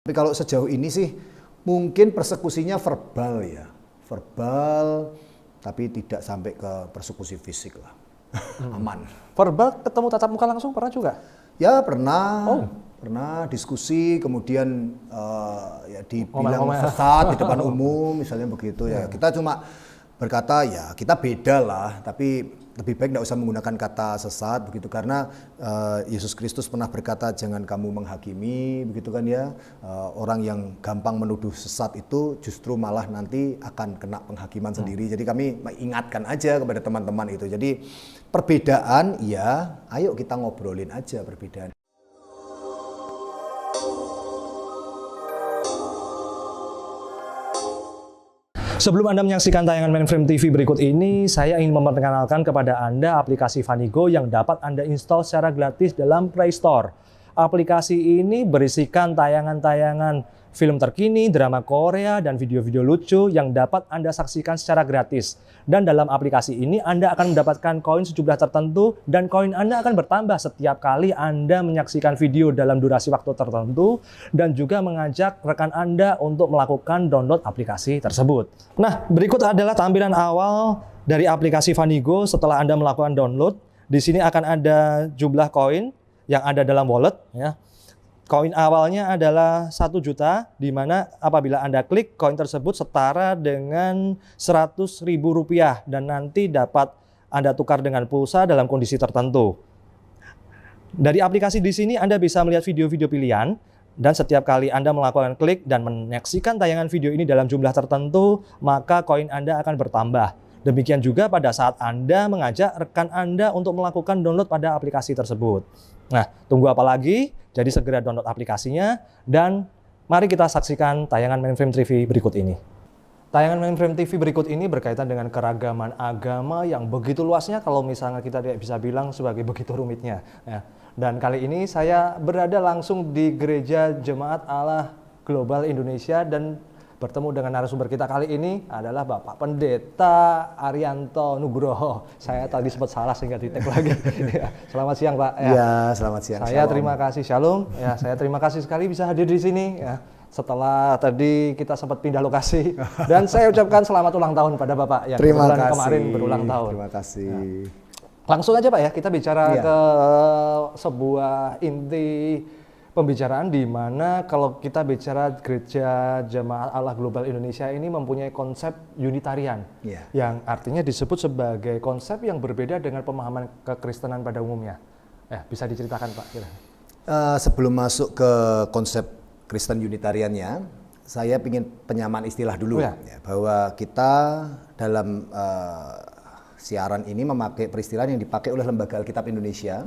Tapi kalau sejauh ini sih mungkin persekusinya verbal ya, verbal tapi tidak sampai ke persekusi fisik lah. Aman. Verbal ketemu tatap muka langsung pernah juga? Ya pernah, pernah diskusi kemudian ya dibilang sesat di depan umum misalnya begitu ya. Kita cuma berkata ya kita beda lah, tapi lebih baik tidak usah menggunakan kata sesat begitu karena Yesus Kristus pernah berkata jangan kamu menghakimi begitu kan ya. Orang yang gampang menuduh sesat itu justru malah nanti akan kena penghakiman sendiri. Jadi kami ingatkan aja kepada teman-teman itu. Jadi perbedaan ya, ayo kita ngobrolin aja perbedaan. Sebelum Anda menyaksikan tayangan Mainframe TV berikut ini, saya ingin memperkenalkan kepada Anda aplikasi Vanigo yang dapat Anda install secara gratis dalam Play Store. Aplikasi ini berisikan tayangan-tayangan film terkini, drama Korea, dan video-video lucu yang dapat Anda saksikan secara gratis. Dan dalam aplikasi ini Anda akan mendapatkan koin sejumlah tertentu dan koin Anda akan bertambah setiap kali Anda menyaksikan video dalam durasi waktu tertentu dan juga mengajak rekan Anda untuk melakukan download aplikasi tersebut. Nah, berikut adalah tampilan awal dari aplikasi Vanigo setelah Anda melakukan download. Di sini akan ada jumlah koin yang ada dalam wallet ya. Koin awalnya adalah 1 juta, di mana apabila Anda klik, koin tersebut setara dengan Rp100.000 dan nanti dapat Anda tukar dengan pulsa dalam kondisi tertentu. Dari aplikasi di sini Anda bisa melihat video-video pilihan, dan setiap kali Anda melakukan klik dan menyaksikan tayangan video ini dalam jumlah tertentu, maka koin Anda akan bertambah. Demikian juga pada saat Anda mengajak rekan Anda untuk melakukan download pada aplikasi tersebut. Nah, tunggu apa lagi? Jadi segera download aplikasinya dan mari kita saksikan tayangan Mainframe TV berikut ini. Tayangan Mainframe TV berikut ini berkaitan dengan keragaman agama yang begitu luasnya kalau misalnya kita tidak bisa bilang sebagai begitu rumitnya. Ya. Dan kali ini saya berada langsung di Gereja Jemaat Allah Global Indonesia dan bertemu dengan narasumber kita kali ini adalah Bapak Pendeta Arianto Nugroho. Saya tadi sempat salah sehingga di-tag lagi. Selamat siang Pak. Ya, selamat siang. Saya terima kasih, Shalom. Ya, saya terima kasih sekali bisa hadir di sini. Ya, setelah tadi kita sempat pindah lokasi. Dan saya ucapkan selamat ulang tahun pada Bapak yang kemarin berulang tahun. Terima kasih. Ya. Langsung aja Pak ya, kita bicara ke sebuah inti pembicaraan di mana kalau kita bicara Gereja Jemaat Allah Global Indonesia ini mempunyai konsep Unitarian yang artinya disebut sebagai konsep yang berbeda dengan pemahaman kekristenan pada umumnya. Bisa diceritakan Pak? Sebelum masuk ke konsep Kristen Unitariannya, saya ingin penyamaan istilah dulu ya, bahwa kita dalam siaran ini memakai peristilahan yang dipakai oleh Lembaga Alkitab Indonesia.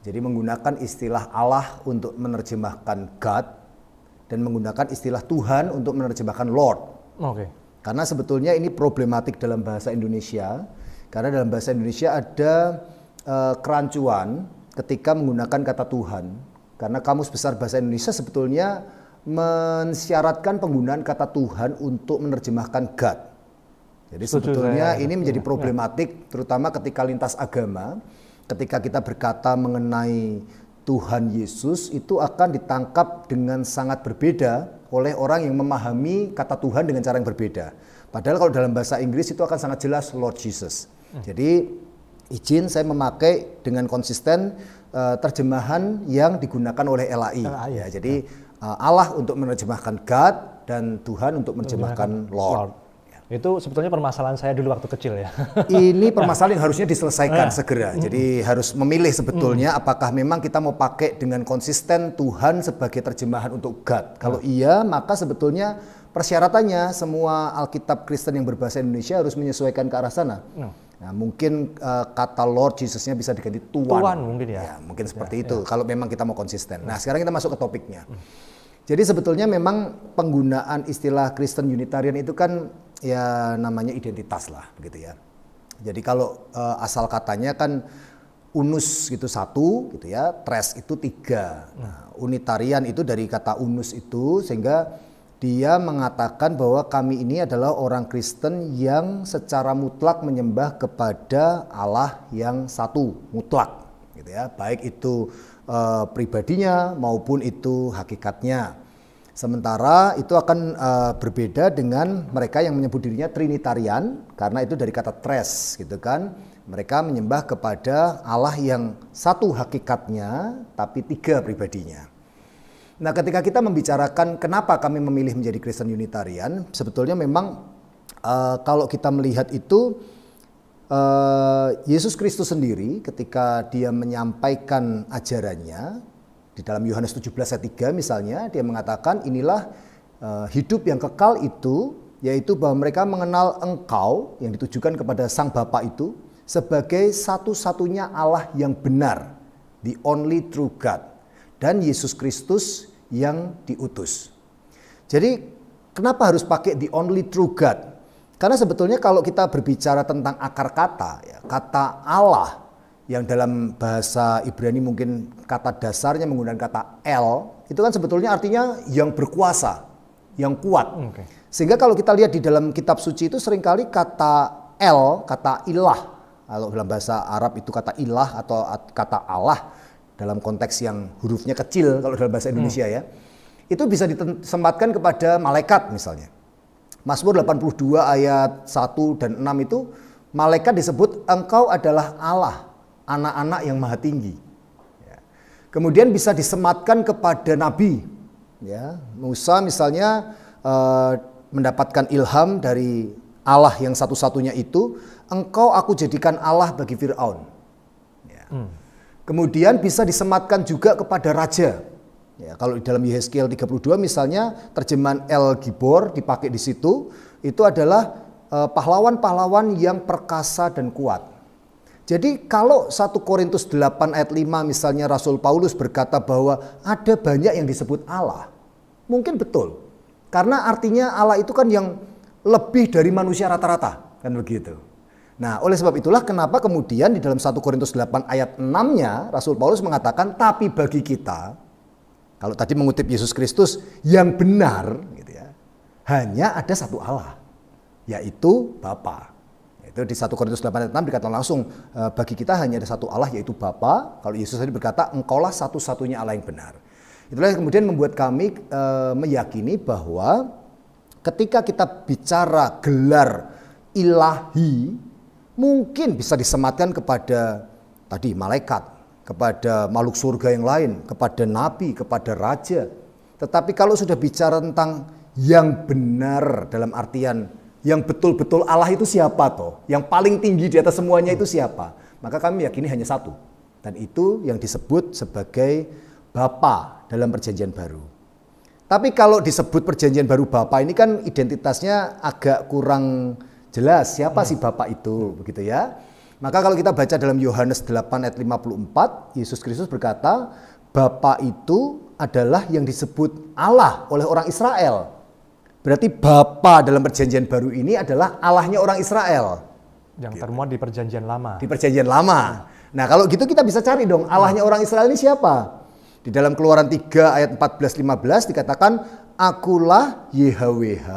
Jadi menggunakan istilah Allah untuk menerjemahkan God dan menggunakan istilah Tuhan untuk menerjemahkan Lord. Karena sebetulnya ini problematik dalam bahasa Indonesia. Karena dalam bahasa Indonesia ada kerancuan ketika menggunakan kata Tuhan. Karena Kamus Besar Bahasa Indonesia sebetulnya mensyaratkan penggunaan kata Tuhan untuk menerjemahkan God. Jadi sebetulnya ini menjadi problematik terutama ketika lintas agama. Ketika kita berkata mengenai Tuhan Yesus itu akan ditangkap dengan sangat berbeda oleh orang yang memahami kata Tuhan dengan cara yang berbeda. Padahal kalau dalam bahasa Inggris itu akan sangat jelas Lord Jesus. Jadi izin saya memakai dengan konsisten terjemahan yang digunakan oleh LAI. Ya, jadi Allah untuk menerjemahkan God dan Tuhan untuk menerjemahkan Lord. Itu sebetulnya permasalahan saya dulu waktu kecil ya. Ini permasalahan yang harusnya diselesaikan segera. Jadi harus memilih sebetulnya apakah memang kita mau pakai dengan konsisten Tuhan sebagai terjemahan untuk God. Kalau iya, maka sebetulnya persyaratannya semua Alkitab Kristen yang berbahasa Indonesia harus menyesuaikan ke arah sana. Nah, mungkin kata Lord Jesus-nya bisa diganti Tuhan. Tuhan mungkin ya. Mungkin seperti itu kalau memang kita mau konsisten. Nah, sekarang kita masuk ke topiknya. Jadi sebetulnya memang penggunaan istilah Kristen Unitarian itu kan ya namanya identitas lah begitu ya. Jadi kalau asal katanya kan unus gitu 1 gitu ya, tres itu 3. Nah, Unitarian itu dari kata unus itu sehingga dia mengatakan bahwa kami ini adalah orang Kristen yang secara mutlak menyembah kepada Allah yang satu, mutlak gitu ya. Baik itu pribadinya maupun itu hakikatnya. Sementara itu akan berbeda dengan mereka yang menyebut dirinya Trinitarian, karena itu dari kata tres gitu kan. Mereka menyembah kepada Allah yang satu hakikatnya tapi tiga pribadinya. Nah, ketika kita membicarakan kenapa kami memilih menjadi Kristen Unitarian, sebetulnya memang kalau kita melihat itu Yesus Kristus sendiri ketika dia menyampaikan ajarannya di dalam Yohanes 17 ayat 3 misalnya, dia mengatakan inilah hidup yang kekal itu, yaitu bahwa mereka mengenal Engkau yang ditujukan kepada Sang Bapa itu sebagai satu-satunya Allah yang benar, the only true God, dan Yesus Kristus yang diutus. Jadi kenapa harus pakai the only true God? Karena sebetulnya kalau kita berbicara tentang akar kata, ya, kata Allah yang dalam bahasa Ibrani mungkin kata dasarnya menggunakan kata El, itu kan sebetulnya artinya yang berkuasa, yang kuat. Sehingga kalau kita lihat di dalam kitab suci itu seringkali kata El, kata ilah, kalau dalam bahasa Arab itu kata ilah atau kata Allah dalam konteks yang hurufnya kecil kalau dalam bahasa Indonesia ya, itu bisa disempatkan kepada malaikat misalnya. Mazmur 82 ayat 1 dan 6 itu malaikat disebut engkau adalah Allah, anak-anak yang maha tinggi. Ya. Kemudian bisa disematkan kepada nabi. Ya. Musa misalnya mendapatkan ilham dari Allah yang satu-satunya itu, engkau aku jadikan Allah bagi Fir'aun. Ya. Kemudian bisa disematkan juga kepada raja. Ya, kalau di dalam Yehezkiel 32 misalnya terjemahan El Gibor dipakai di situ, itu adalah pahlawan-pahlawan yang perkasa dan kuat. Jadi kalau 1 Korintus 8 ayat 5 misalnya Rasul Paulus berkata bahwa ada banyak yang disebut Allah, mungkin betul. Karena artinya Allah itu kan yang lebih dari manusia rata-rata, kan begitu. Nah, oleh sebab itulah kenapa kemudian di dalam 1 Korintus 8 ayat 6-nya Rasul Paulus mengatakan tapi bagi kita, kalau tadi mengutip Yesus Kristus yang benar gitu ya, hanya ada satu Allah, yaitu Bapa. Itu di 1 Korintus 8 ayat 6 dikatakan langsung bagi kita hanya ada satu Allah yaitu Bapa. Kalau Yesus tadi berkata engkaulah satu-satunya Allah yang benar. Itulah yang kemudian membuat kami meyakini bahwa ketika kita bicara gelar ilahi mungkin bisa disematkan kepada tadi malaikat, kepada makhluk surga yang lain, kepada nabi, kepada raja. Tetapi kalau sudah bicara tentang yang benar dalam artian yang betul-betul Allah itu siapa toh? Yang paling tinggi di atas semuanya itu siapa? Maka kami yakini hanya satu. Dan itu yang disebut sebagai Bapa dalam perjanjian baru. Tapi kalau disebut perjanjian baru Bapa ini kan identitasnya agak kurang jelas. Siapa sih Bapa itu? Begitu ya. Maka kalau kita baca dalam Yohanes 8 ayat 54, Yesus Kristus berkata, Bapa itu adalah yang disebut Allah oleh orang Israel. Berarti Bapa dalam perjanjian baru ini adalah Allahnya orang Israel. Yang termuat di perjanjian lama. Di perjanjian lama. Nah kalau gitu kita bisa cari dong Allahnya orang Israel ini siapa? Di dalam Keluaran 3 ayat 14-15 dikatakan, akulah YHWH,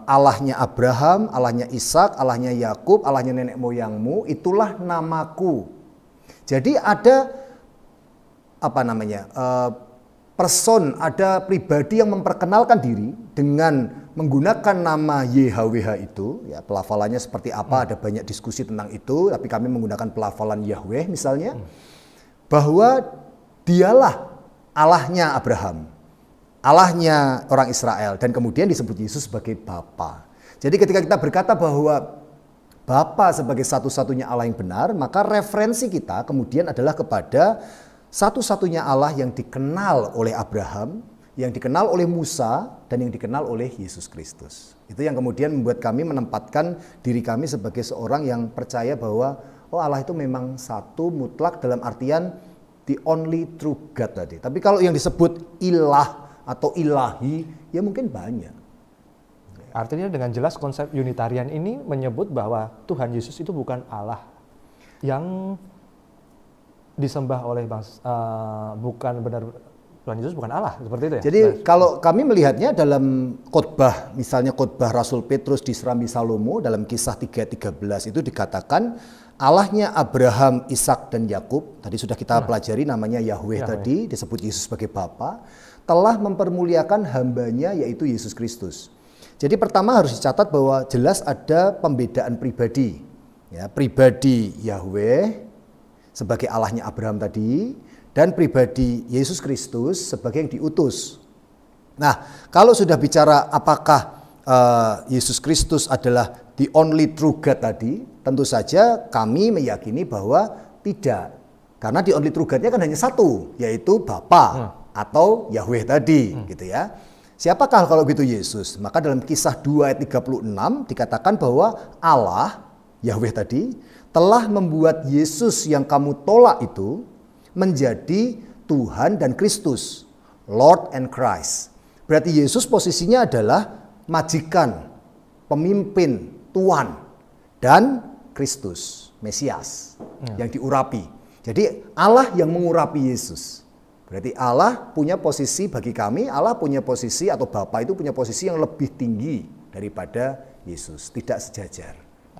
Allahnya Abraham, Allahnya Ishak, Allahnya Yakub, Allahnya nenek moyangmu, itulah namaku. Jadi ada person, ada pribadi yang memperkenalkan diri dengan menggunakan nama YHWH itu. Ya, pelafalannya seperti apa? Ada banyak diskusi tentang itu, tapi kami menggunakan pelafalan Yahweh misalnya, bahwa dialah Allahnya Abraham, Allahnya orang Israel, dan kemudian disebut Yesus sebagai Bapa. Jadi ketika kita berkata bahwa Bapa sebagai satu-satunya Allah yang benar, maka referensi kita kemudian adalah kepada satu-satunya Allah yang dikenal oleh Abraham, yang dikenal oleh Musa, dan yang dikenal oleh Yesus Kristus. Itu yang kemudian membuat kami menempatkan diri kami sebagai seorang yang percaya bahwa Allah itu memang satu mutlak dalam artian the only true God tadi. Tapi kalau yang disebut ilah atau ilahi, ya mungkin banyak. Artinya dengan jelas konsep Unitarian ini menyebut bahwa Tuhan Yesus itu bukan Allah yang disembah oleh bukan benar, Tuhan Yesus bukan Allah, seperti itu ya? Jadi kalau kami melihatnya dalam khotbah, misalnya khotbah Rasul Petrus di Serambi Salomo dalam Kisah 3:13 itu dikatakan Allahnya Abraham, Ishak dan Yakub, tadi sudah kita pelajari namanya Yahweh tadi, disebut Yesus sebagai Bapa. telah mempermuliakan hambanya yaitu Yesus Kristus. Jadi pertama harus dicatat bahwa jelas ada pembedaan pribadi. Ya, pribadi Yahweh sebagai Allahnya Abraham tadi dan pribadi Yesus Kristus sebagai yang diutus. Nah, kalau sudah bicara apakah Yesus Kristus adalah the only true God tadi, tentu saja kami meyakini bahwa tidak. Karena the only true God-nya kan hanya satu, yaitu Bapa atau Yahweh tadi, gitu ya. Siapakah kalau gitu Yesus? Maka dalam Kisah 2 ayat 36 dikatakan bahwa Allah, Yahweh tadi, telah membuat Yesus yang kamu tolak itu menjadi Tuhan dan Kristus, Lord and Christ. Berarti Yesus posisinya adalah majikan, pemimpin, Tuhan, dan Kristus, Mesias, yang diurapi. Jadi Allah yang mengurapi Yesus. Berarti Allah punya posisi bagi kami, Allah punya posisi atau Bapa itu punya posisi yang lebih tinggi daripada Yesus, tidak sejajar.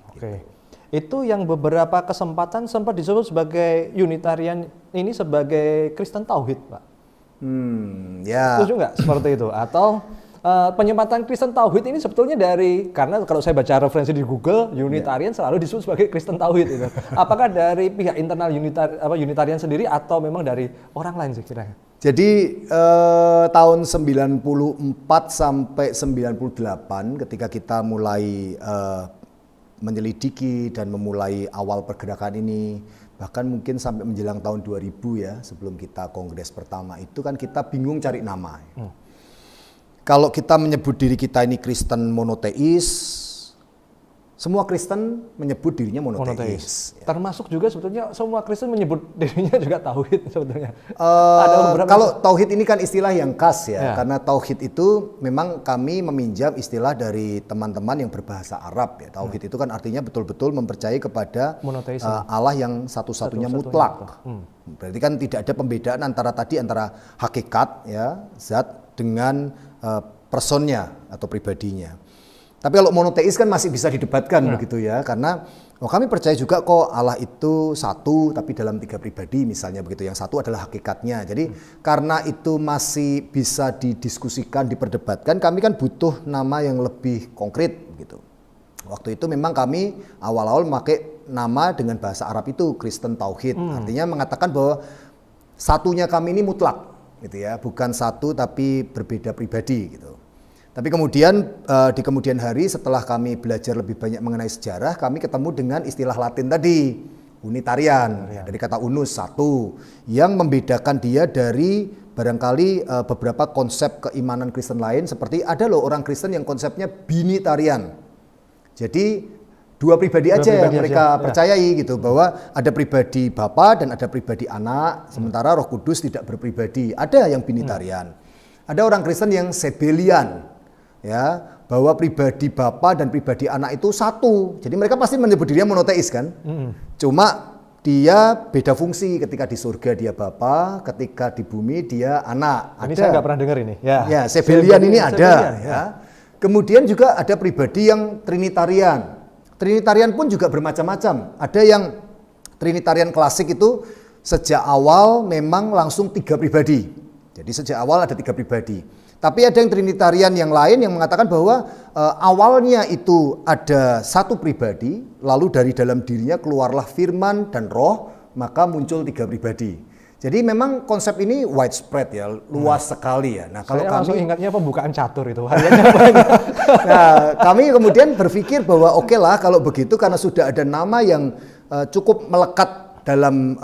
Oke. Itu yang beberapa kesempatan sempat disebut sebagai Unitarian ini sebagai Kristen Tauhid, Pak. Ya. Setuju nggak seperti itu? Atau penyempatan Kristen Tauhid ini sebetulnya karena kalau saya baca referensi di Google, Unitarian selalu disebut sebagai Kristen Tauhid itu. Apakah dari pihak internal Unitarian sendiri atau memang dari orang lain sih kira-kira? Jadi tahun 94 sampai 98 ketika kita mulai menyelidiki dan memulai awal pergerakan ini, bahkan mungkin sampai menjelang tahun 2000 ya, sebelum kita kongres pertama itu kan kita bingung cari nama. Kalau kita menyebut diri kita ini Kristen monoteis, semua Kristen menyebut dirinya monoteis. Ya. Termasuk juga sebetulnya semua Kristen menyebut dirinya juga tauhid sebetulnya. Kalau tauhid ini kan istilah yang khas ya, karena tauhid itu memang kami meminjam istilah dari teman-teman yang berbahasa Arab ya. Tauhid itu kan artinya betul-betul mempercayai kepada Allah yang satu-satunya mutlak. Berarti kan tidak ada pembedaan antara hakikat ya, zat dengan personnya atau pribadinya. Tapi kalau monoteis kan masih bisa didebatkan begitu ya, karena kami percaya juga kok Allah itu satu tapi dalam tiga pribadi misalnya begitu. Yang satu adalah hakikatnya. Jadi karena itu masih bisa didiskusikan, diperdebatkan, kami kan butuh nama yang lebih konkret gitu. Waktu itu memang kami awal-awal memakai nama dengan bahasa Arab itu Kristen Tauhid. Artinya mengatakan bahwa satunya kami ini mutlak gitu ya, bukan satu tapi berbeda pribadi gitu. Tapi kemudian di kemudian hari setelah kami belajar lebih banyak mengenai sejarah, kami ketemu dengan istilah Latin tadi, Unitarian, dari kata unus, satu, yang membedakan dia dari barangkali beberapa konsep keimanan Kristen lain, seperti ada loh orang Kristen yang konsepnya binitarian. Jadi dua pribadi aja yang mereka percayai gitu, bahwa ada pribadi Bapa dan ada pribadi Anak, sementara Roh Kudus tidak berpribadi. Ada yang binitarian. Ada orang Kristen yang sebelian. Ya, bahwa pribadi Bapa dan pribadi Anak itu satu. Jadi mereka pasti menyebut dirinya monoteis kan. Cuma dia beda fungsi, ketika di surga dia Bapa, ketika di bumi dia Anak. Ini saya nggak pernah dengar ini. Ya, sebelian ini ada. Ya. Kemudian juga ada pribadi yang Trinitarian. Trinitarian pun juga bermacam-macam. Ada yang Trinitarian klasik itu sejak awal memang langsung tiga pribadi. Jadi sejak awal ada tiga pribadi. Tapi ada yang Trinitarian yang lain yang mengatakan bahwa awalnya itu ada satu pribadi, lalu dari dalam dirinya keluarlah firman dan roh, maka muncul tiga pribadi. Jadi memang konsep ini widespread ya, luas sekali ya. Nah, kalau saya langsung ingatnya pembukaan catur itu. Nah, kami kemudian berpikir bahwa oke lah kalau begitu, karena sudah ada nama yang cukup melekat dalam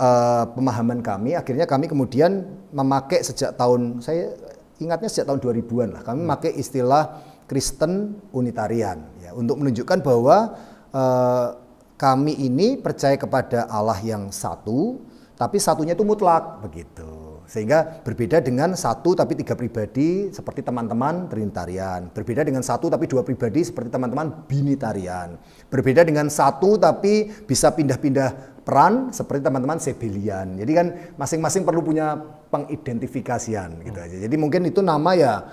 pemahaman kami, akhirnya kami kemudian memakai sejak tahun, saya ingatnya sejak tahun 2000-an lah, kami memakai istilah Kristen Unitarian ya, untuk menunjukkan bahwa kami ini percaya kepada Allah yang satu, tapi satunya itu mutlak begitu. Sehingga berbeda dengan satu tapi tiga pribadi seperti teman-teman Trinitarian, berbeda dengan satu tapi dua pribadi seperti teman-teman Binitarian, berbeda dengan satu tapi bisa pindah-pindah peran seperti teman-teman Sebelian. Jadi kan masing-masing perlu punya pengidentifikasian gitu aja. Jadi mungkin itu nama ya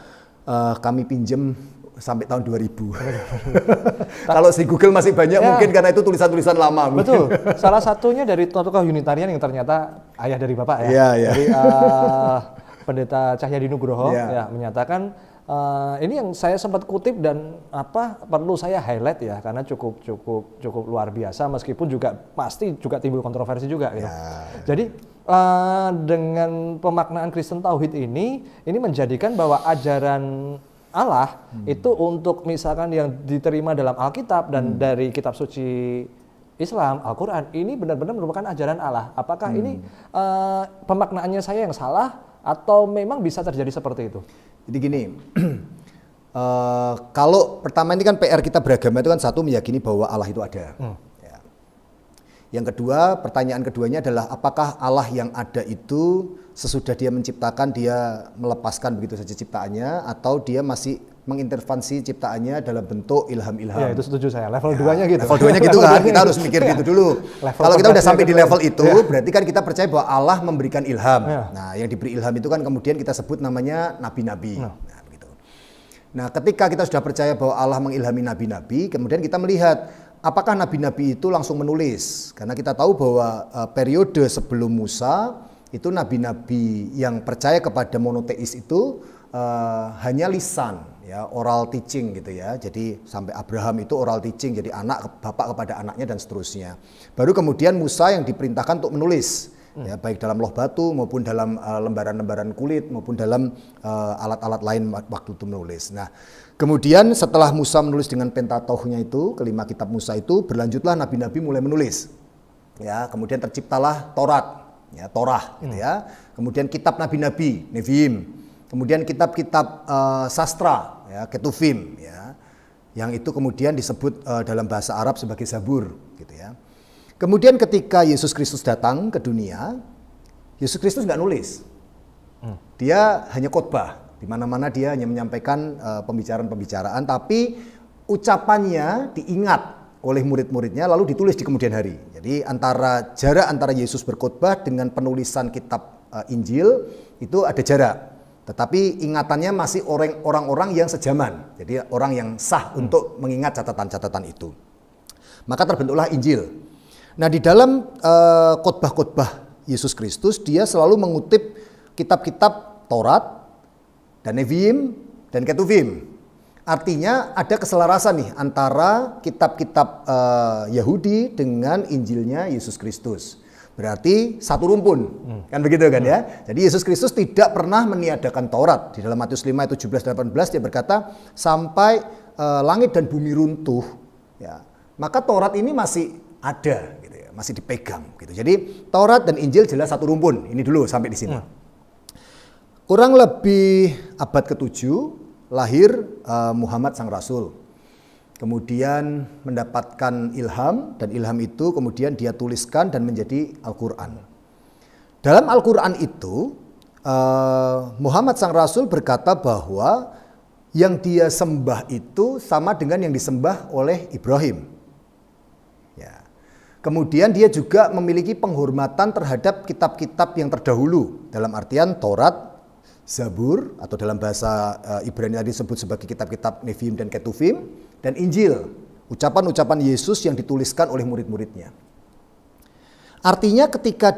kami pinjem sampai tahun 2000. Kalau di Google masih banyak mungkin karena itu tulisan-tulisan lama. Betul. Salah satunya dari tokoh Unitarian yang ternyata ayah dari Bapak ya. Dari Pendeta Cahyadi Nugroho ya menyatakan ini yang saya sempat kutip dan perlu saya highlight ya karena cukup luar biasa meskipun juga pasti juga timbul kontroversi juga gitu. Jadi dengan pemaknaan Kristen Tauhid ini menjadikan bahwa ajaran Allah itu untuk misalkan yang diterima dalam Alkitab dan dari kitab suci Islam, Al-Quran ini benar-benar merupakan ajaran Allah. Apakah ini pemaknaannya saya yang salah atau memang bisa terjadi seperti itu? Jadi gini, kalau pertama ini kan PR kita beragama itu kan satu meyakini bahwa Allah itu ada. Ya. Yang kedua, pertanyaan keduanya adalah apakah Allah yang ada itu sesudah dia menciptakan dia melepaskan begitu saja ciptaannya atau dia masih mengintervensi ciptaannya dalam bentuk ilham-ilham. Ya itu setuju saya, level 2-nya gitu. Level 2-nya gitu kan, kita harus mikir gitu dulu. Kalau kita udah sampai di level itu, berarti kan kita percaya bahwa Allah memberikan ilham. Nah yang diberi ilham itu kan kemudian kita sebut namanya nabi-nabi. Nah, begitu. Nah ketika kita sudah percaya bahwa Allah mengilhami nabi-nabi, kemudian kita melihat apakah nabi-nabi itu langsung menulis. Karena kita tahu bahwa periode sebelum Musa, itu nabi-nabi yang percaya kepada monoteis itu hanya lisan, ya oral teaching gitu ya. Jadi sampai Abraham itu oral teaching, jadi bapak kepada anaknya dan seterusnya. Baru kemudian Musa yang diperintahkan untuk menulis, ya baik dalam loh batu maupun dalam lembaran-lembaran kulit maupun dalam alat-alat lain waktu itu menulis. Nah, kemudian setelah Musa menulis dengan Pentateuchnya itu, kelima kitab Musa itu, berlanjutlah nabi-nabi mulai menulis. Ya, kemudian terciptalah Taurat, ya Torah gitu ya. Kemudian kitab nabi-nabi, Neviim. Kemudian kitab-kitab sastra, ya, Ketuvim, ya, yang itu kemudian disebut dalam bahasa Arab sebagai Zabur, gitu ya. Kemudian ketika Yesus Kristus datang ke dunia, Yesus Kristus nggak nulis, dia hanya khotbah, di mana-mana dia hanya menyampaikan pembicaraan-pembicaraan, tapi ucapannya diingat oleh murid-muridnya lalu ditulis di kemudian hari. Jadi jarak antara Yesus berkhotbah dengan penulisan kitab Injil itu ada jarak. Tetapi ingatannya masih orang-orang yang sejaman. Jadi orang yang sah untuk mengingat catatan-catatan itu. Maka terbentuklah Injil. Nah di dalam khotbah-khotbah Yesus Kristus, dia selalu mengutip kitab-kitab Taurat dan Neviim dan Ketuvim. Artinya ada keselarasan nih antara kitab-kitab Yahudi dengan Injilnya Yesus Kristus. Berarti satu rumpun, kan begitu kan ya. Jadi Yesus Kristus tidak pernah meniadakan Taurat. Di dalam Matius 5 ayat 17-18 dia berkata, sampai langit dan bumi runtuh, ya, maka Taurat ini masih ada, gitu ya, masih dipegang. Gitu. Jadi Taurat dan Injil jelas satu rumpun. Ini dulu sampai di sini. Kurang lebih abad ke-7 lahir Muhammad sang Rasul. Kemudian mendapatkan ilham, dan ilham itu kemudian dia tuliskan dan menjadi Al-Quran. Dalam Al-Quran itu, Muhammad sang Rasul berkata bahwa yang dia sembah itu sama dengan yang disembah oleh Ibrahim. Ya. Kemudian dia juga memiliki penghormatan terhadap kitab-kitab yang terdahulu, dalam artian Taurat, Zabur, atau dalam bahasa Ibrani tadi disebut sebagai kitab-kitab Neviim dan Ketuvim, dan Injil, ucapan-ucapan Yesus yang dituliskan oleh murid-muridnya. Artinya ketika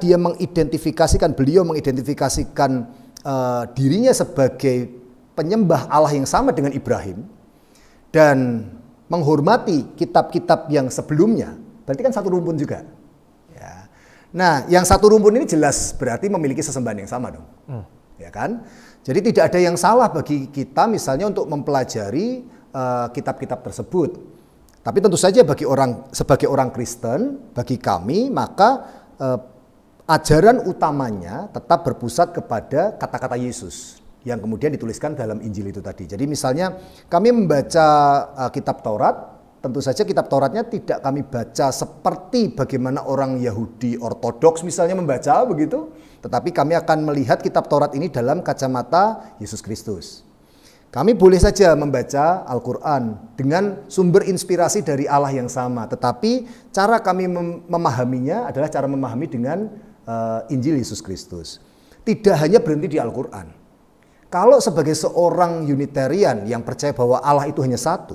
beliau mengidentifikasikan dirinya sebagai penyembah Allah yang sama dengan Ibrahim dan menghormati kitab-kitab yang sebelumnya, berarti kan satu rumpun juga. Ya. Nah, yang satu rumpun ini jelas berarti memiliki sesembahan yang sama dong. Ya kan? Jadi tidak ada yang salah bagi kita misalnya untuk mempelajari kitab-kitab tersebut. Tapi tentu saja sebagai orang Kristen, bagi kami maka ajaran utamanya tetap berpusat kepada kata-kata Yesus yang kemudian dituliskan dalam Injil itu tadi. Jadi misalnya kami membaca kitab Taurat, tentu saja kitab Tauratnya tidak kami baca seperti bagaimana orang Yahudi Ortodoks misalnya membaca begitu, tetapi kami akan melihat kitab Taurat ini dalam kacamata Yesus Kristus. Kami boleh saja membaca Al-Quran dengan sumber inspirasi dari Allah yang sama, tetapi cara kami memahaminya adalah cara memahami dengan Injil Yesus Kristus. Tidak hanya berhenti di Al-Quran. Kalau sebagai seorang Unitarian yang percaya bahwa Allah itu hanya satu,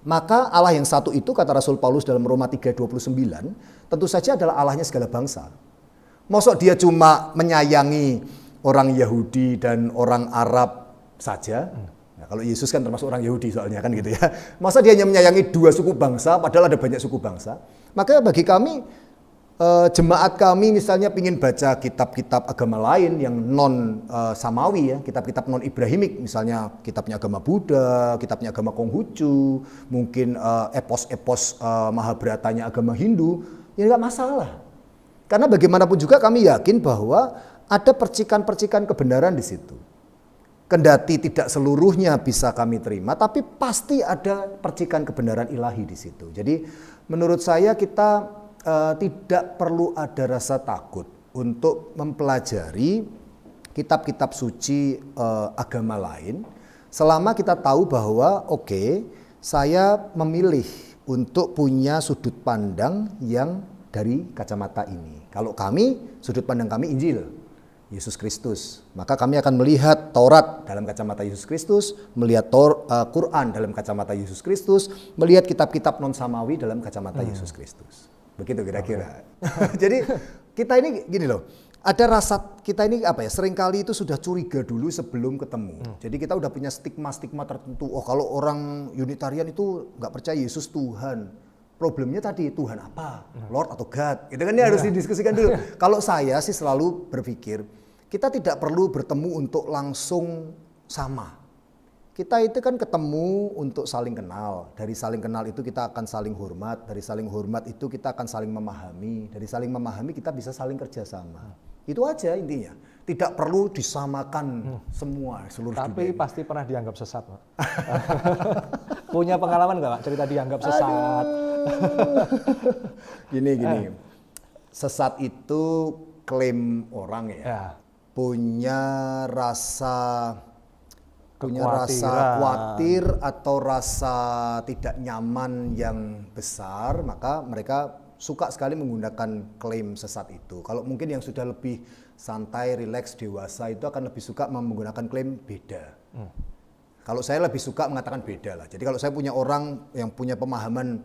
maka Allah yang satu itu, kata Rasul Paulus dalam Roma 3:29, tentu saja adalah Allahnya segala bangsa. Mosok dia cuma menyayangi orang Yahudi dan orang Arab saja. Nah, kalau Yesus kan termasuk orang Yahudi soalnya kan gitu ya. Masa dia hanya menyayangi 2 suku bangsa, padahal ada banyak suku bangsa. Maka bagi kami, jemaat kami misalnya ingin baca kitab-kitab agama lain yang non Samawi ya, kitab-kitab non Ibrahimik, misalnya kitabnya agama Buddha, kitabnya agama Konghucu, mungkin epos-epos Mahabharatanya agama Hindu, ya nggak masalah. Karena bagaimanapun juga kami yakin bahwa ada percikan-percikan kebenaran di situ. Kendati tidak seluruhnya bisa kami terima, tapi pasti ada percikan kebenaran ilahi di situ. Jadi menurut saya kita tidak perlu ada rasa takut untuk mempelajari kitab-kitab suci agama lain, selama kita tahu bahwa oke, saya memilih untuk punya sudut pandang yang dari kacamata ini. Kalau kami, sudut pandang kami Injil, Yesus Kristus. Maka kami akan melihat Taurat dalam kacamata Yesus Kristus, melihat Quran dalam kacamata Yesus Kristus, melihat kitab-kitab non-samawi dalam kacamata Yesus Kristus. Begitu kira-kira. Jadi kita ini gini loh, ada rasa kita ini apa ya, seringkali itu sudah curiga dulu sebelum ketemu. Jadi kita udah punya stigma-stigma tertentu. Oh kalau orang Unitarian itu nggak percaya Yesus Tuhan. Problemnya tadi Tuhan apa? Lord atau God? Itu kan ini harus didiskusikan dulu. Kalau saya sih selalu berpikir, kita tidak perlu bertemu untuk langsung sama. Kita itu kan ketemu untuk saling kenal. Dari saling kenal itu kita akan saling hormat. Dari saling hormat itu kita akan saling memahami. Dari saling memahami kita bisa saling kerjasama. Itu aja intinya. Tidak perlu disamakan semua seluruh dunia. Tapi pasti pernah dianggap sesat, Pak. Punya pengalaman nggak, Pak? Cerita dianggap sesat? Gini. Sesat itu klaim orang ya. Punya rasa khawatir atau rasa tidak nyaman yang besar, maka mereka suka sekali menggunakan klaim sesat itu. Kalau mungkin yang sudah lebih santai, rileks, dewasa itu akan lebih suka menggunakan klaim beda. Kalau saya lebih suka mengatakan beda lah. Jadi kalau saya punya orang yang punya pemahaman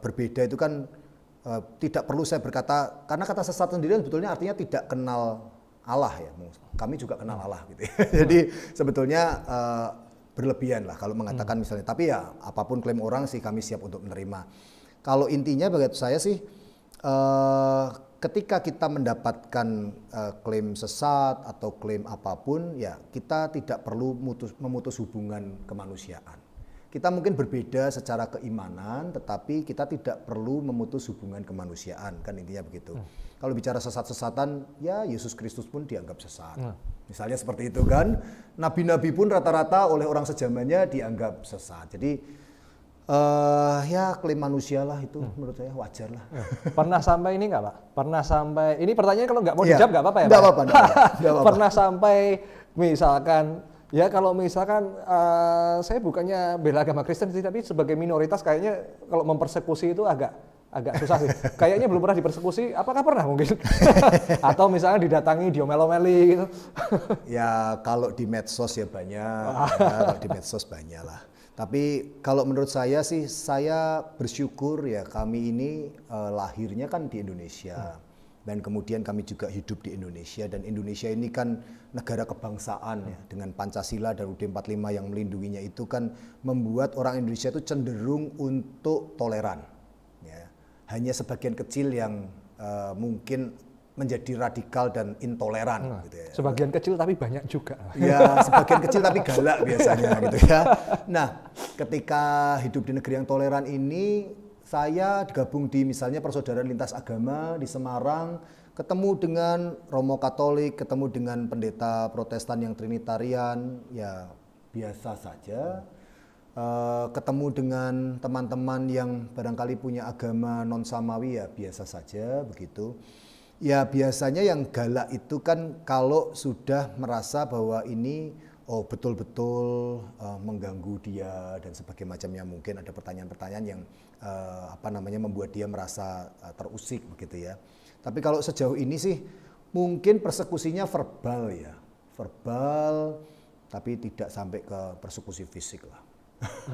berbeda itu kan tidak perlu saya berkata, karena kata sesat sendiri sebetulnya artinya tidak kenal Allah ya. Kami juga kenal Allah gitu ya. Jadi sebetulnya berlebihan lah kalau mengatakan misalnya. Tapi ya apapun klaim orang sih kami siap untuk menerima. Kalau intinya bagi saya sih ketika kita mendapatkan klaim sesat atau klaim apapun, ya kita tidak perlu memutus hubungan kemanusiaan. Kita mungkin berbeda secara keimanan, tetapi kita tidak perlu memutus hubungan kemanusiaan, kan intinya begitu. Kalau bicara sesat-sesatan, ya Yesus Kristus pun dianggap sesat. Misalnya seperti itu kan, nabi-nabi pun rata-rata oleh orang sejamannya dianggap sesat. Jadi ya klaim manusia lah itu menurut saya wajar lah. Pernah sampai ini nggak Pak? Pernah sampai, ini pertanyaannya kalau nggak mau dijawab nggak apa-apa ya Pak? Nggak apa-apa. Pernah sampai misalkan, ya kalau misalkan saya bukannya bela agama Kristen sih, tapi sebagai minoritas kayaknya kalau mempersekusi itu agak susah sih. Kayaknya belum pernah dipersekusi, apakah pernah mungkin? Atau misalnya didatangi, diomel-omeli gitu. Ya kalau di medsos ya banyak, kalau di medsos banyak lah. Tapi kalau menurut saya sih, saya bersyukur ya kami ini lahirnya kan di Indonesia. Dan kemudian kami juga hidup di Indonesia. Dan Indonesia ini kan negara kebangsaan ya. Dengan Pancasila dan UUD 45 yang melindunginya itu kan membuat orang Indonesia itu cenderung untuk toleran. Ya. Hanya sebagian kecil yang mungkin menjadi radikal dan intoleran gitu ya. Sebagian kecil tapi banyak juga. Ya, sebagian kecil tapi galak biasanya gitu ya. Nah, ketika hidup di negeri yang toleran ini, saya gabung di misalnya Persaudaraan Lintas Agama di Semarang, ketemu dengan Romo Katolik, ketemu dengan pendeta Protestan yang Trinitarian, ya biasa saja. Ketemu dengan teman-teman yang barangkali punya agama non-samawi, ya biasa saja begitu. Ya biasanya yang galak itu kan kalau sudah merasa bahwa ini betul-betul mengganggu dia dan sebagainya macamnya, mungkin ada pertanyaan-pertanyaan yang membuat dia merasa terusik begitu ya. Tapi kalau sejauh ini sih mungkin persekusinya verbal ya, verbal tapi tidak sampai ke persekusi fisik lah.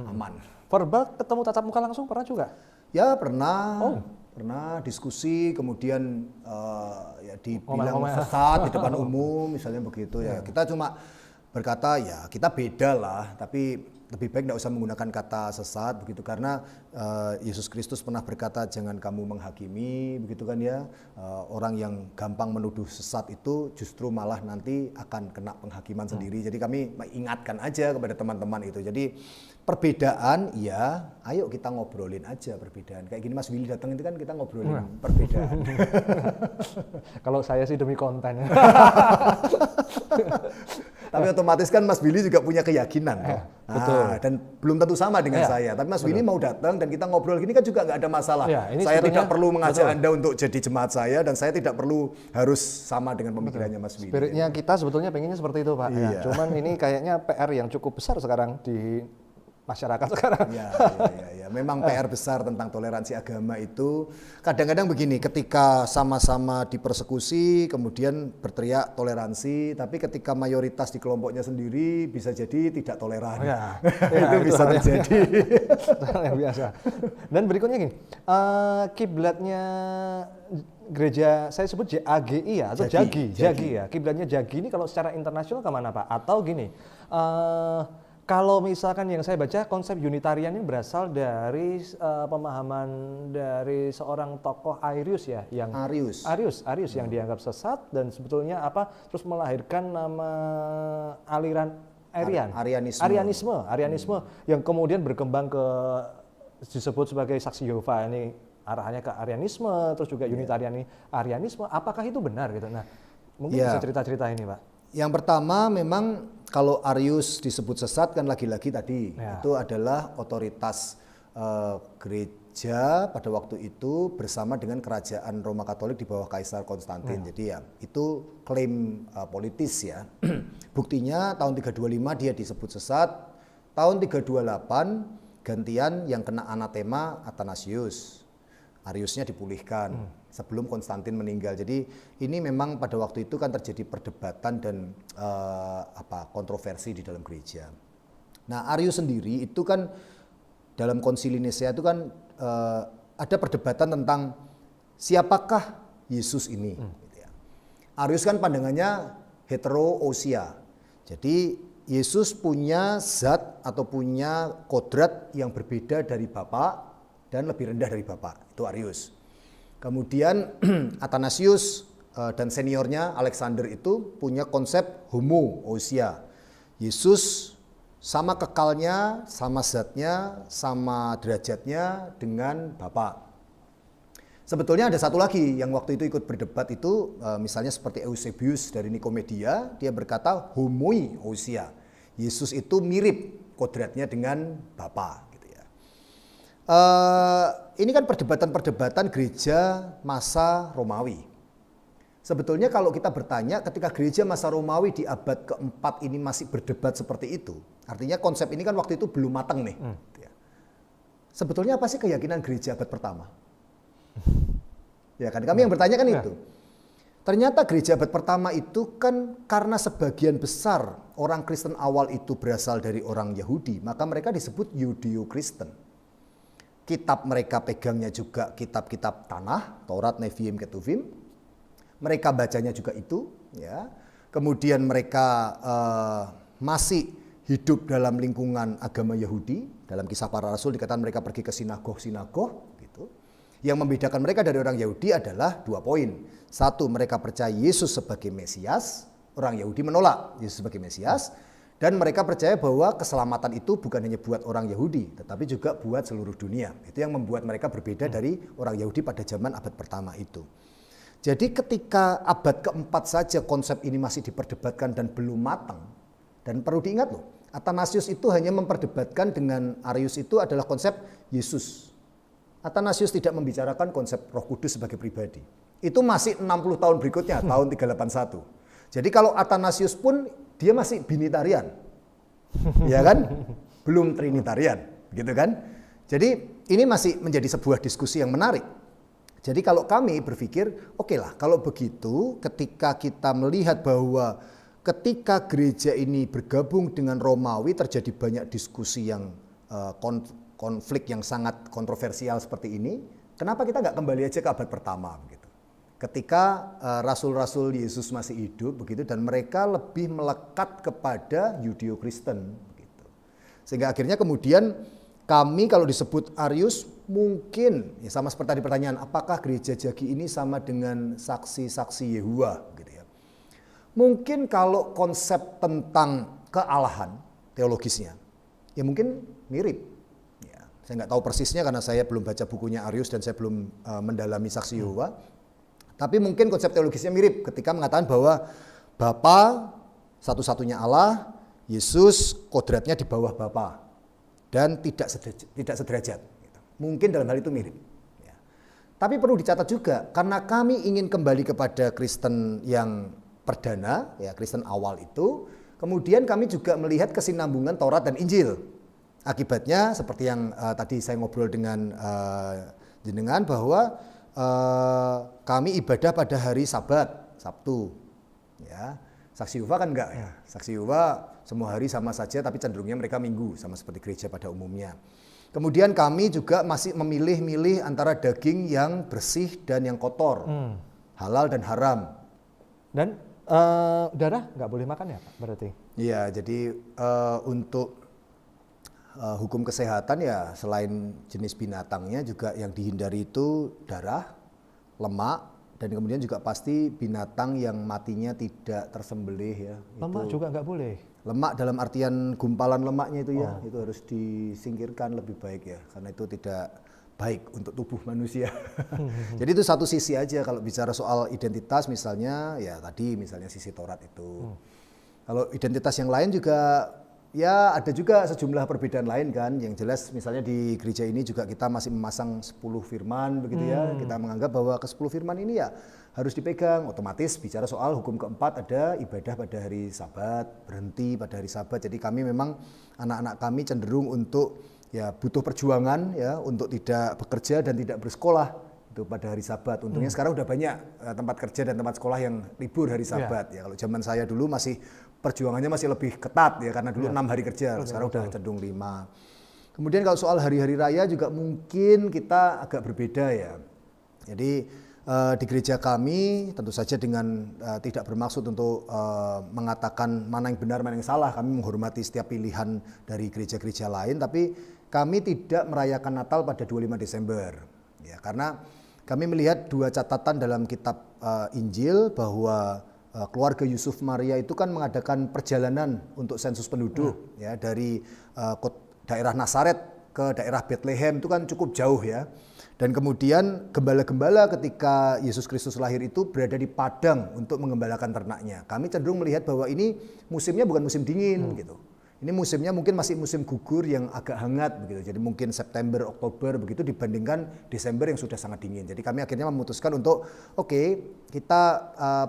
Aman. Verbal ketemu tatap muka langsung pernah juga? Ya pernah. Pernah diskusi, kemudian ya dibilang sesat di depan umum, misalnya begitu ya. Kita cuma berkata ya kita beda lah, tapi lebih baik tidak usah menggunakan kata sesat begitu, karena Yesus Kristus pernah berkata jangan kamu menghakimi begitu kan ya. Orang yang gampang menuduh sesat itu justru malah nanti akan kena penghakiman sendiri. Jadi kami ingatkan aja kepada teman-teman itu. Jadi perbedaan ya, ayo kita ngobrolin aja perbedaan. Kayak gini Mas Willy datang itu kan kita ngobrolin perbedaan. Kalau saya sih demi konten. Tapi otomatis kan Mas Willy juga punya keyakinan. Betul. Dan belum tentu sama dengan saya. Tapi Mas Willy mau datang dan kita ngobrol gini kan juga nggak ada masalah. Saya tidak perlu mengajak Anda untuk jadi jemaat saya, dan saya tidak perlu harus sama dengan pemikirannya Mas Willy. Spiritnya kita sebetulnya pengennya seperti itu Pak. Iya. Cuman ini kayaknya PR yang cukup besar sekarang di masyarakat sekarang. Ya. Memang PR besar tentang toleransi agama itu. Kadang-kadang begini, ketika sama-sama dipersekusi, kemudian berteriak toleransi, tapi ketika mayoritas di kelompoknya sendiri bisa jadi tidak toleran. Itu bisa terjadi. Yang biasa. Dan berikutnya gini, kiblatnya gereja, saya sebut JAGI ya, atau Jagi ya. Kiblatnya Jagi ini kalau secara internasional kemana Pak? Atau gini, kalau misalkan yang saya baca konsep Unitarian ini berasal dari pemahaman dari seorang tokoh Arius ya, yang Arius yang dianggap sesat dan sebetulnya terus melahirkan nama aliran Arianisme yang kemudian berkembang ke disebut sebagai saksi Yehova, ini arahannya ke Arianisme, terus juga Arianisme. Apakah itu benar gitu? Nah, mungkin bisa cerita-cerita ini Pak. Yang pertama memang kalau Arius disebut sesat kan lagi-lagi tadi itu adalah otoritas gereja pada waktu itu bersama dengan kerajaan Roma Katolik di bawah Kaisar Konstantin. Jadi ya itu klaim politis ya. Buktinya tahun 325 dia disebut sesat, tahun 328 gantian yang kena anatema Athanasius. Ariusnya dipulihkan sebelum Konstantin meninggal. Jadi ini memang pada waktu itu kan terjadi perdebatan dan kontroversi di dalam gereja. Nah, Arius sendiri itu kan dalam Konsili Nisea itu kan ada perdebatan tentang siapakah Yesus ini. Gitu ya. Arius kan pandangannya heterousia. Jadi Yesus punya zat atau punya kodrat yang berbeda dari Bapa dan lebih rendah dari Bapa. Itu Arius. Kemudian Athanasius dan seniornya Alexander itu punya konsep homoousia. Yesus sama kekalnya, sama zatnya, sama derajatnya dengan Bapa. Sebetulnya ada satu lagi yang waktu itu ikut berdebat itu, misalnya seperti Eusebius dari Nikomedia, dia berkata homoousia. Yesus itu mirip kodratnya dengan Bapa. Ini kan perdebatan-perdebatan gereja masa Romawi. Sebetulnya kalau kita bertanya ketika gereja masa Romawi di abad keempat ini masih berdebat seperti itu, artinya konsep ini kan waktu itu belum matang nih. Sebetulnya apa sih keyakinan gereja abad pertama? Ya kan, kami yang bertanya kan itu. Ternyata gereja abad pertama itu kan karena sebagian besar orang Kristen awal itu berasal dari orang Yahudi, maka mereka disebut Yudeo-Kristen. Kitab mereka pegangnya juga kitab-kitab tanah, Taurat, Neviim, Ketuvim. Mereka bacanya juga itu, ya. Kemudian mereka masih hidup dalam lingkungan agama Yahudi. Dalam Kisah Para Rasul dikatakan mereka pergi ke sinagog-sinagog, gitu. Yang membedakan mereka dari orang Yahudi adalah 2 poin. 1, mereka percaya Yesus sebagai Mesias. Orang Yahudi menolak Yesus sebagai Mesias. Dan mereka percaya bahwa keselamatan itu bukan hanya buat orang Yahudi, tetapi juga buat seluruh dunia. Itu yang membuat mereka berbeda dari orang Yahudi pada zaman abad pertama itu. Jadi ketika abad keempat saja konsep ini masih diperdebatkan dan belum matang. Dan perlu diingat loh, Athanasius itu hanya memperdebatkan dengan Arius itu adalah konsep Yesus. Athanasius tidak membicarakan konsep Roh Kudus sebagai pribadi. Itu masih 60 tahun berikutnya, tahun 381. Jadi kalau Athanasius pun dia masih binitarian, ya kan? Belum trinitarian, gitu kan? Jadi ini masih menjadi sebuah diskusi yang menarik. Jadi kalau kami berpikir, oke lah, kalau begitu ketika kita melihat bahwa ketika gereja ini bergabung dengan Romawi terjadi banyak diskusi yang konflik yang sangat kontroversial seperti ini, kenapa kita nggak kembali aja ke abad pertama begitu? Ketika rasul-rasul Yesus masih hidup begitu dan mereka lebih melekat kepada Yudeo-Kristen begitu. Sehingga akhirnya kemudian kami kalau disebut Arius mungkin ya sama seperti tadi pertanyaan, apakah gereja Jagi ini sama dengan saksi-saksi Yehuwa gitu ya. Mungkin kalau konsep tentang kealahan teologisnya ya mungkin mirip. Ya, saya nggak tahu persisnya karena saya belum baca bukunya Arius dan saya belum mendalami saksi Yehuwa. Tapi mungkin konsep teologisnya mirip ketika mengatakan bahwa Bapa satu-satunya Allah, Yesus kodratnya di bawah Bapa dan tidak sederajat. Mungkin dalam hal itu mirip. Ya. Tapi perlu dicatat juga karena kami ingin kembali kepada Kristen yang perdana, ya Kristen awal itu, kemudian kami juga melihat kesinambungan Taurat dan Injil. Akibatnya seperti yang tadi saya ngobrol dengan jenengan bahwa kami ibadah pada hari Sabat, Sabtu. Ya, Saksi Yehova kan enggak ya. Saksi Yehova semua hari sama saja tapi cenderungnya mereka Minggu sama seperti gereja pada umumnya. Kemudian kami juga masih memilih-milih antara daging yang bersih dan yang kotor. Halal dan haram. Dan darah nggak boleh makan ya Pak berarti? Iya, jadi untuk hukum kesehatan ya selain jenis binatangnya juga yang dihindari itu darah, lemak, dan kemudian juga pasti binatang yang matinya tidak tersembelih ya. Lemak juga nggak boleh? Lemak dalam artian gumpalan lemaknya itu ya, itu harus disingkirkan lebih baik ya, karena itu tidak baik untuk tubuh manusia. Jadi itu satu sisi aja kalau bicara soal identitas misalnya, ya tadi misalnya sisi Taurat itu. Kalau identitas yang lain juga ya ada juga sejumlah perbedaan lain kan. Yang jelas misalnya di gereja ini juga kita masih memasang 10 firman begitu ya. Kita menganggap bahwa ke 10 firman ini ya harus dipegang. Otomatis bicara soal hukum keempat ada ibadah pada hari Sabat, berhenti pada hari Sabat. Jadi kami memang anak-anak kami cenderung untuk ya butuh perjuangan ya untuk tidak bekerja dan tidak bersekolah itu pada hari Sabat. Untungnya sekarang udah banyak tempat kerja dan tempat sekolah yang libur hari Sabat ya. Kalau zaman saya dulu masih perjuangannya masih lebih ketat ya karena dulu 6 hari kerja, sekarang udah cenderung 5. Kemudian kalau soal hari-hari raya juga mungkin kita agak berbeda ya. Jadi di gereja kami tentu saja dengan tidak bermaksud untuk mengatakan mana yang benar mana yang salah, kami menghormati setiap pilihan dari gereja-gereja lain, tapi kami tidak merayakan Natal pada 25 Desember ya karena kami melihat dua catatan dalam kitab Injil bahwa keluarga Yusuf Maria itu kan mengadakan perjalanan untuk sensus penduduk ya dari daerah Nazaret ke daerah Bethlehem itu kan cukup jauh ya. Dan kemudian gembala-gembala ketika Yesus Kristus lahir itu berada di padang untuk mengembalakan ternaknya. Kami cenderung melihat bahwa ini musimnya bukan musim dingin gitu. Ini musimnya mungkin masih musim gugur yang agak hangat begitu. Jadi mungkin September, Oktober begitu dibandingkan Desember yang sudah sangat dingin. Jadi kami akhirnya memutuskan untuk kita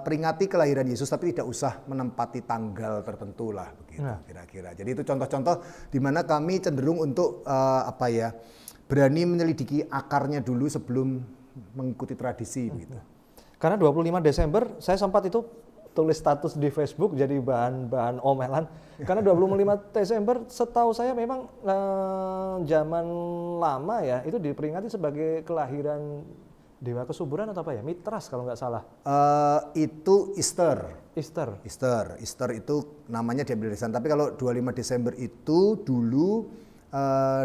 peringati kelahiran Yesus tapi tidak usah menempati tanggal tertentu lah begitu kira-kira. Jadi itu contoh-contoh di mana kami cenderung untuk berani menyelidiki akarnya dulu sebelum mengikuti tradisi begitu. Karena 25 Desember saya sempat itu tulis status di Facebook jadi bahan omelan. Karena 25 Desember setahu saya memang zaman lama ya itu diperingati sebagai kelahiran Dewa Kesuburan atau apa ya? Mitras kalau nggak salah. Itu Easter. Easter Itu namanya diambil dari sana. Tapi kalau 25 Desember itu dulu